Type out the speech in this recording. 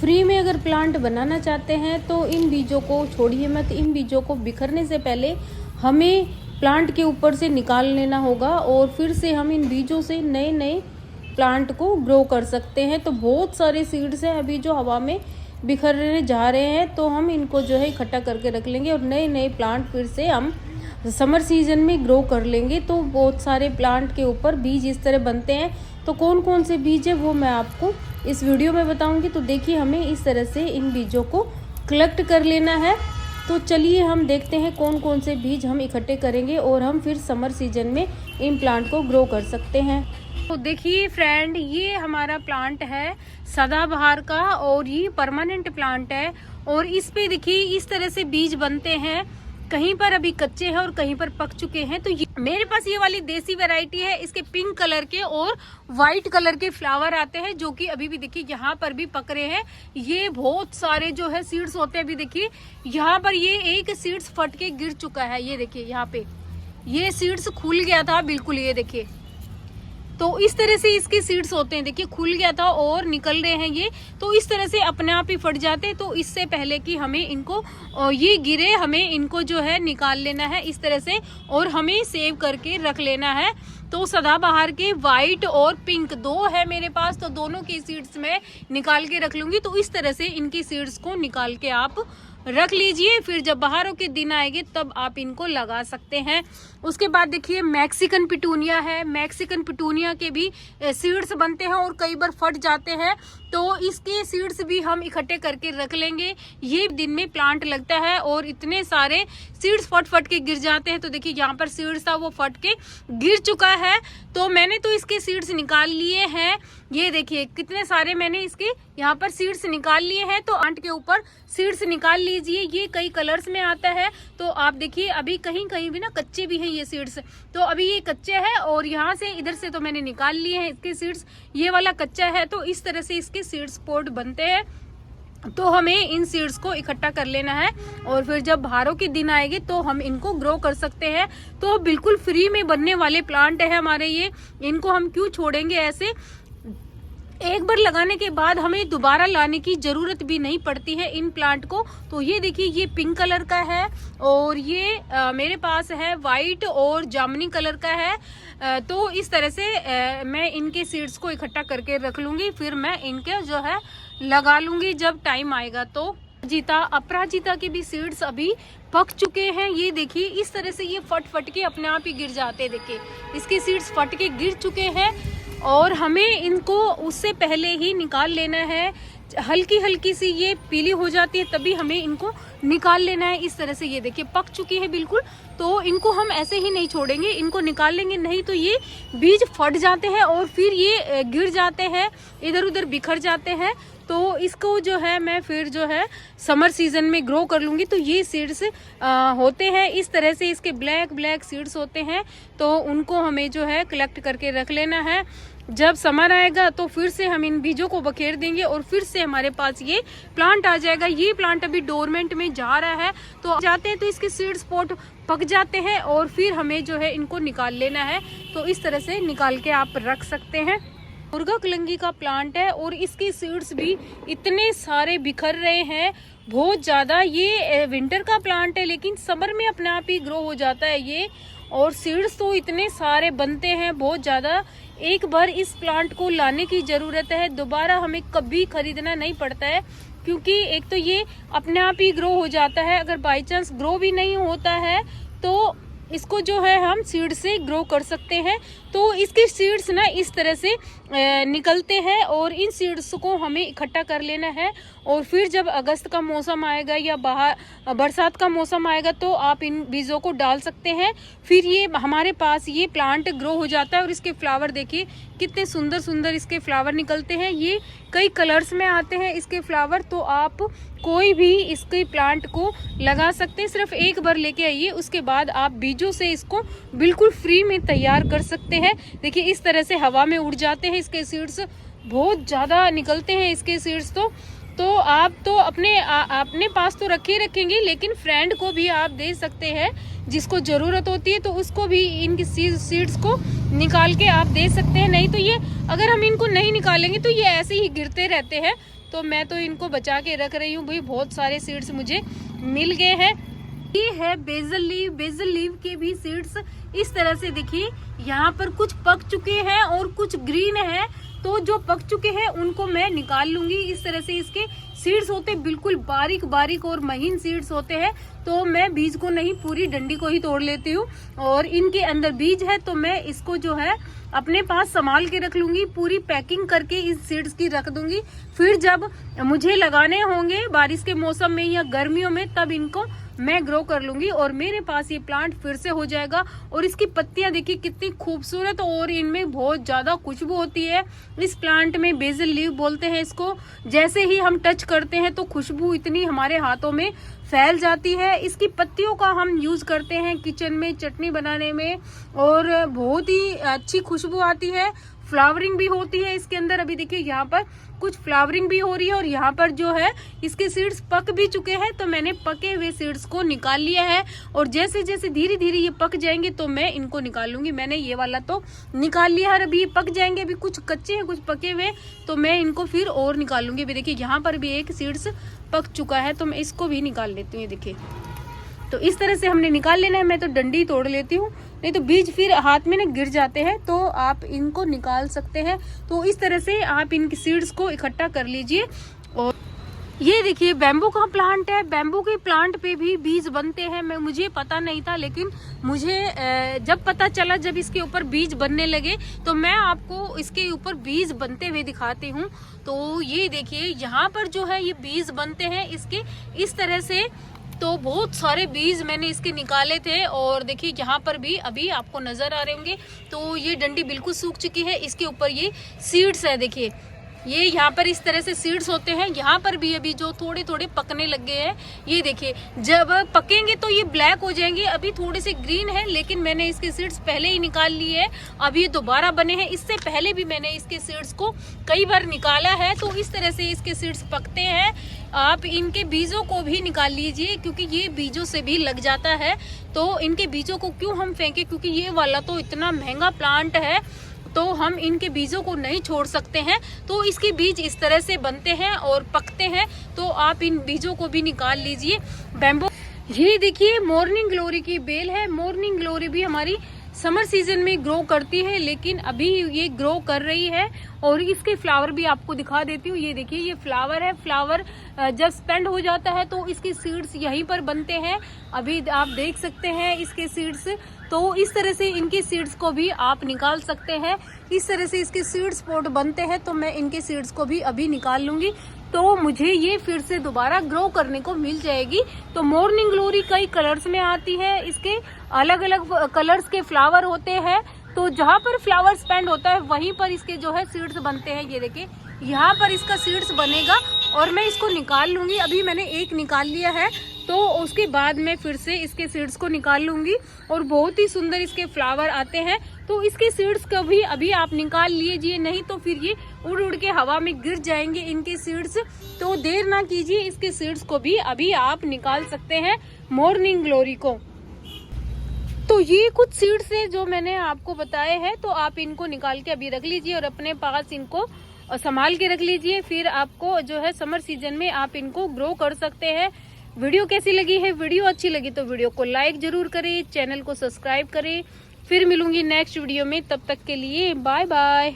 Free में अगर plant बनाना चाहते हैं तो इन बीजों को छोड़िए मत। इन बीजों को बिखरने से पहले हमें प्लांट के ऊपर से निकाल लेना होगा और फिर से हम इन बीजों से नए नए प्लांट को ग्रो कर सकते हैं। तो बहुत सारे सीड्स हैं अभी जो हवा में बिखरने जा रहे हैं, तो हम इनको जो है इकट्ठा करके रख लेंगे और नए नए प्लांट फिर से हम समर सीजन में ग्रो कर लेंगे। तो बहुत सारे प्लांट के ऊपर बीज इस तरह बनते हैं। तो कौन कौन से बीज है वो मैं आपको इस वीडियो में बताऊंगी। तो देखिए, हमें इस तरह से इन बीजों को कलेक्ट कर लेना है। तो चलिए हम देखते हैं कौन कौन से बीज हम इकट्ठे करेंगे और हम फिर समर सीजन में इन प्लांट को ग्रो कर सकते हैं। तो देखिए फ्रेंड, ये हमारा प्लांट है सदाबहार का और ये परमानेंट प्लांट है। और इस पे देखिए इस तरह से बीज बनते हैं, कहीं पर अभी कच्चे हैं और कहीं पर पक चुके हैं। तो मेरे पास ये वाली देसी वैरायटी है, इसके पिंक कलर के और व्हाइट कलर के फ्लावर आते हैं जो कि अभी भी देखिए यहाँ पर भी पक रहे हैं। ये बहुत सारे जो है सीड्स होते हैं। अभी देखिए यहाँ पर ये एक सीड्स फट के गिर चुका है। ये देखिए यहाँ पे ये सीड्स खुल गया था बिल्कुल, ये देखिए। तो इस तरह से इसके सीड्स होते हैं, देखिए खुल गया था और निकल रहे हैं ये। तो इस तरह से अपने आप ही फट जाते हैं। तो इससे पहले कि हमें इनको ये गिरे, हमें इनको जो है निकाल लेना है इस तरह से और हमें सेव करके रख लेना है। तो सदाबहार के वाइट और पिंक दो है मेरे पास, तो दोनों की सीड्स मैं निकाल के रख लूंगी। तो इस तरह से इनकी सीड्स को निकाल के आप रख लीजिए, फिर जब बहारों के दिन आएंगे तब आप इनको लगा सकते हैं। उसके बाद देखिए मैक्सिकन पिटूनिया है। मैक्सिकन पिटूनिया के भी सीड्स बनते हैं और कई बार फट जाते हैं। तो इसके सीड्स भी हम इकट्ठे करके रख लेंगे। ये दिन में प्लांट लगता है और इतने सारे सीड्स फट फट के गिर जाते हैं। तो देखिए यहाँ पर सीड्स था वो फट के गिर चुका है। तो मैंने तो इसके सीड्स निकाल लिए हैं। ये देखिए कितने सारे मैंने इसके यहाँ पर सीड्स निकाल लिए हैं। तो प्लांट के ऊपर सीड्स निकाल लीजिए। ये कई कलर्स में आता है। तो आप देखिए अभी कहीं कहीं भी ना कच्चे भी हैं ये सीड्स। तो अभी ये कच्चे हैं और यहाँ से इधर से तो मैंने निकाल लिए हैं इसके सीड्स। ये वाला कच्चा है। तो इस तरह से इसके सीड्स पोट बनते हैं। तो हमें इन सीड्स को इकट्ठा कर लेना है और फिर जब बहारों के दिन आएंगे तो हम इनको ग्रो कर सकते हैं। तो बिल्कुल फ्री में बनने वाले प्लांट है हमारे ये। इनको हम क्यों छोड़ेंगे ऐसे। एक बार लगाने के बाद हमें दोबारा लाने की जरूरत भी नहीं पड़ती है इन प्लांट को। तो ये देखिए ये पिंक कलर का है और ये मेरे पास है वाइट और जामुनी कलर का है। तो इस तरह से मैं इनके सीड्स को इकट्ठा करके रख लूंगी, फिर मैं इनके जो है लगा लूंगी जब टाइम आएगा। तो अपराजिता के भी सीड्स अभी पक चुके हैं। ये देखिए इस तरह से ये फट फट के अपने आप ही गिर जाते हैं। देखिए इसके सीड्स फट के गिर चुके हैं और हमें इनको उससे पहले ही निकाल लेना है। हल्की हल्की सी ये पीली हो जाती है तभी हमें इनको निकाल लेना है। इस तरह से ये देखिए पक चुकी है बिल्कुल। तो इनको हम ऐसे ही नहीं छोड़ेंगे, इनको निकाल लेंगे, नहीं तो ये बीज फट जाते हैं और फिर ये गिर जाते हैं, इधर उधर बिखर जाते हैं। तो इसको जो है मैं फिर जो है समर सीजन में ग्रो कर लूँगी। तो ये सीड्स होते हैं इस तरह से, इसके ब्लैक ब्लैक सीड्स होते हैं। तो उनको हमें जो है कलेक्ट करके रख लेना है। जब समर आएगा तो फिर से हम इन बीजों को बखेर देंगे और फिर से हमारे पास ये प्लांट आ जाएगा। ये प्लांट अभी डोरमेंट में जा रहा है। तो जाते हैं तो इसके सीड्स पोट पक जाते हैं और फिर हमें जो है इनको निकाल लेना है। तो इस तरह से निकाल के आप रख सकते हैं। मुर्गा कलंगी का प्लांट है और इसके सीड्स भी इतने सारे बिखर रहे हैं बहुत ज़्यादा। ये विंटर का प्लांट है लेकिन समर में अपने आप ही ग्रो हो जाता है ये। और सीड्स तो इतने सारे बनते हैं बहुत ज़्यादा। एक बार इस प्लांट को लाने की ज़रूरत है, दोबारा हमें कभी खरीदना नहीं पड़ता है क्योंकि एक तो ये अपने आप ही ग्रो हो जाता है। अगर बाई चांस ग्रो भी नहीं होता है तो इसको जो है हम सीड से ग्रो कर सकते हैं। तो इसके सीड्स ना इस तरह से निकलते हैं और इन सीड्स को हमें इकट्ठा कर लेना है। और फिर जब अगस्त का मौसम आएगा या बरसात का मौसम आएगा तो आप इन बीजों को डाल सकते हैं। फिर ये हमारे पास ये प्लांट ग्रो हो जाता है और इसके फ्लावर देखिए कितने सुंदर सुंदर इसके फ्लावर निकलते हैं। ये कई कलर्स में आते हैं इसके फ्लावर। तो आप कोई भी इसके प्लांट को लगा सकते हैं। सिर्फ एक बार लेके आइए, उसके बाद आप बीजों से इसको बिल्कुल फ्री में तैयार कर सकते हैं। देखिए इस तरह से हवा में उड़ जाते हैं इसके सीड्स, बहुत ज़्यादा निकलते हैं इसके सीड्स। तो आप तो अपने पास तो रखेंगे लेकिन फ्रेंड को भी आप दे सकते हैं जिसको ज़रूरत होती है। तो उसको भी इनकी सीड्स को निकाल के आप दे सकते हैं। नहीं तो ये अगर हम इनको नहीं निकालेंगे तो ये ऐसे ही गिरते रहते हैं। तो मैं तो इनको बचा के रख रही हूँ भाई, बहुत सारे सीड्स मुझे मिल गए हैं। ये है बेजल लीव। बेजल लीव के भी सीड्स इस तरह से देखिए, यहाँ पर कुछ पक चुके हैं और कुछ ग्रीन है, तो जो पक चुके हैं उनको मैं निकाल लूंगी। इस तरह से इसके सीड्स होते बिल्कुल बारीक बारीक और महीन सीड्स होते हैं, तो मैं बीज को नहीं, पूरी डंडी को ही तोड़ लेती हूँ। और इनके अंदर बीज है तो मैं इसको जो है अपने पास संभाल के रख लूंगी, पूरी पैकिंग करके इस सीड्स की रख दूंगी। फिर जब मुझे लगाने होंगे बारिश के मौसम में या गर्मियों में, तब इनको मैं ग्रो कर लूंगी और मेरे पास ये प्लांट फिर से हो जाएगा। और इसकी पत्तियां देखिए कितनी खूबसूरत, और इनमें बहुत ज्यादा खुशबू होती है। इस प्लांट में बेजल लीव बोलते हैं इसको। जैसे ही हम टच करते हैं तो खुशबू इतनी हमारे हाथों में फैल जाती है। इसकी पत्तियों का हम यूज करते हैं किचन में चटनी बनाने में, और बहुत ही अच्छी खुशबू आती है। फ्लावरिंग भी होती है इसके अंदर। अभी देखिए यहाँ पर कुछ फ्लावरिंग भी हो रही है, और यहाँ पर जो है इसके सीड्स पक भी चुके हैं, तो मैंने पके हुए सीड्स को निकाल लिया है। और जैसे जैसे धीरे धीरे ये पक जाएंगे तो मैं इनको निकाल लूंगी। मैंने ये वाला तो निकाल लिया है, अभी ये पक जाएंगे, अभी कुछ कच्चे हैं कुछ पके हुए, तो मैं इनको फिर और निकाल लूंगी। अभी देखिए यहाँ पर भी एक सीड्स पक चुका है, तो मैं इसको भी निकाल लेती हूँ। ये देखिए, तो इस तरह से हमने निकाल लेना है। मैं तो डंडी तोड़ लेती हूँ, नहीं तो बीज फिर हाथ में ना गिर जाते हैं, तो आप इनको निकाल सकते हैं। तो इस तरह से आप इनकी सीड्स को इकट्ठा कर लीजिए। और ये देखिए बैम्बू का प्लांट है। बैम्बू के प्लांट पे भी बीज बनते हैं। मुझे पता नहीं था, लेकिन मुझे जब पता चला, जब इसके ऊपर बीज बनने लगे, तो मैं आपको इसके ऊपर बीज बनते हुए दिखाती हूँ। तो ये देखिए यहाँ पर जो है ये बीज बनते हैं इसके इस तरह से। तो बहुत सारे बीज मैंने इसके निकाले थे, और देखिए यहाँ पर भी अभी आपको नजर आ रहे होंगे। तो ये डंडी बिल्कुल सूख चुकी है, इसके ऊपर ये सीड्स है। देखिए ये यहाँ पर इस तरह से सीड्स होते हैं। यहाँ पर भी अभी जो थोड़े थोड़े पकने लग गए हैं, ये देखिए जब पकेंगे तो ये ब्लैक हो जाएंगे। अभी थोड़े से ग्रीन है, लेकिन मैंने इसके सीड्स पहले ही निकाल लिए हैं। अभी ये दोबारा बने हैं, इससे पहले भी मैंने इसके सीड्स को कई बार निकाला है। तो इस तरह से इसके सीड्स पकते हैं। आप इनके बीजों को भी निकाल लीजिए, क्योंकि ये बीजों से भी लग जाता है। तो इनके बीजों को क्यों हम फेंके, क्योंकि ये वाला तो इतना महंगा प्लांट है, तो हम इनके बीजों को नहीं छोड़ सकते हैं। तो इसके बीज इस तरह से बनते हैं और पकते हैं, तो आप इन बीजों को भी निकाल लीजिए। बैम्बो, ये देखिए मॉर्निंग ग्लोरी की बेल है। मॉर्निंग ग्लोरी भी हमारी समर सीजन में ग्रो करती है, लेकिन अभी ये ग्रो कर रही है। और इसके फ्लावर भी आपको दिखा देती हूँ। ये देखिए ये फ्लावर है। फ्लावर जब स्पेंड हो जाता है तो इसके सीड्स यहीं पर बनते हैं। अभी आप देख सकते हैं इसके सीड्स। तो इस तरह से इनके सीड्स को भी आप निकाल सकते हैं। इस तरह से इसके सीड स्पॉट बनते हैं, तो मैं इनके सीड्स को भी अभी निकाल लूंगी, तो मुझे ये फिर से दोबारा ग्रो करने को मिल जाएगी। तो मॉर्निंग ग्लोरी कई कलर्स में आती है। इसके अलग अलग कलर्स के फ्लावर होते हैं। तो जहाँ पर फ्लावर स्पेंड होता है वहीं पर इसके जो है सीड्स बनते हैं। ये देखिए यहाँ पर इसका सीड्स बनेगा, और मैं इसको निकाल लूंगी। अभी मैंने एक निकाल लिया है, तो उसके बाद मैं फिर से इसके सीड्स को निकाल लूंगी। और बहुत ही सुंदर इसके फ्लावर आते हैं। तो इसके सीड्स को भी अभी आप निकाल लीजिए, नहीं तो फिर ये उड़ उड़ के हवा में गिर जाएंगे इनके सीड्स। तो देर ना कीजिए, इसके सीड्स को भी अभी आप निकाल सकते हैं मॉर्निंग ग्लोरी को। तो ये कुछ सीड्स है जो मैंने आपको बताए हैं, तो आप इनको निकाल के अभी रख लीजिए और अपने पास इनको संभाल के रख लीजिए। फिर आपको जो है समर सीजन में आप इनको ग्रो कर सकते हैं। वीडियो कैसी लगी है? वीडियो अच्छी लगी तो वीडियो को लाइक जरूर करें, चैनल को सब्सक्राइब करें। फिर मिलूंगी नेक्स्ट वीडियो में, तब तक के लिए बाय बाय।